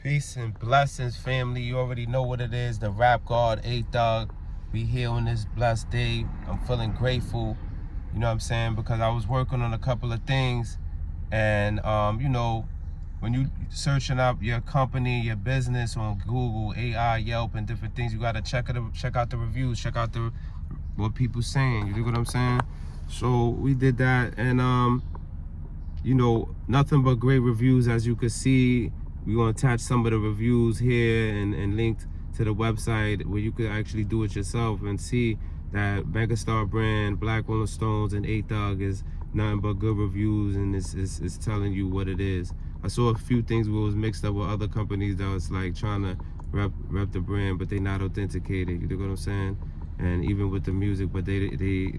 Peace and blessings, family. You already know what it is. The rap god, ATHUG. We here on this blessed day. I'm feeling grateful, you know what I'm saying, because I was working on a couple of things. And, you know, when you searching up your company, your business on Google, AI, Yelp, and different things, you got to check out the reviews, check out what people saying. You know what I'm saying? So we did that, and, you know, nothing but great reviews, as you can see. We're going to attach some of the reviews here and linked to the website where you could actually do it yourself and see that Megastar Brand, Black Rolling Stones, and ATHUG is nothing but good reviews, and it's telling you what it is. I saw a few things where it was mixed up with other companies that was like trying to rep the brand, but they not authenticated. You know what I'm saying? And even with the music, but they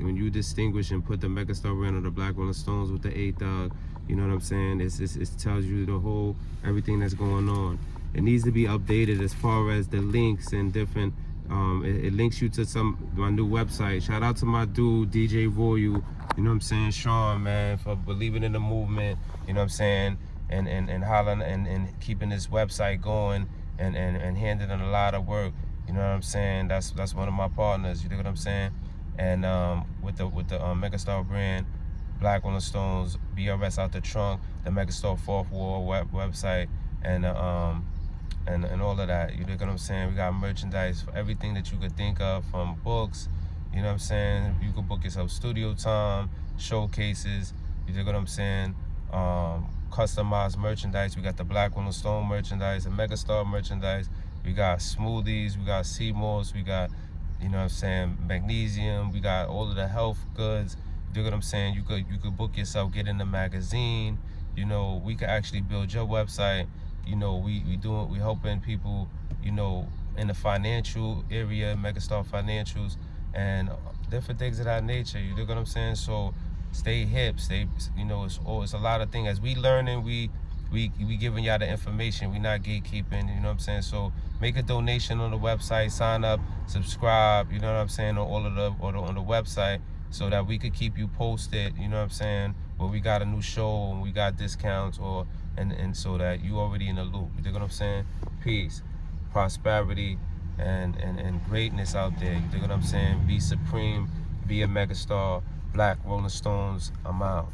when you distinguish and put the Megastar Brand or the Black Rolling Stones with the ATHUG, you know what I'm saying? It tells you the whole, everything that's going on. It needs to be updated as far as the links and different, it links you to my new website. Shout out to my dude, DJ Royal, you know what I'm saying? Sean, man, for believing in the movement, you know what I'm saying? And hollering and keeping this website going and handling a lot of work. You know what I'm saying? That's one of my partners. You know what I'm saying? And with the Megastar Brand, Black Rolling Stones, BRS out the trunk, the Megastar Fourth Wall website, and all of that. You know what I'm saying? We got merchandise for everything that you could think of, from books. You know what I'm saying? You could book yourself studio time, showcases. You know what I'm saying? Customized merchandise. We got the Black Rolling Stone merchandise, the Megastar merchandise. We got smoothies, we got Seymour's, we got, you know what I'm saying, magnesium, we got all of the health goods. You know what I'm saying? You could book yourself, get in the magazine. You know, we could actually build your website. You know, we helping people, you know, in the financial area, Megastar Financials, and different things of that nature. You know what I'm saying? So stay hip, you know, it's a lot of things. As we learning, we giving y'all the information. We not gatekeeping, you know what I'm saying? So make a donation on the website, sign up, subscribe, you know what I'm saying, on all of on the website, so that we could keep you posted, you know what I'm saying, where we got a new show and we got discounts, and so that you already in the loop. You know what I'm saying? Peace, prosperity, and greatness out there. You know what I'm saying? Be supreme, be a megastar. Black Rolling Stones, I'm out.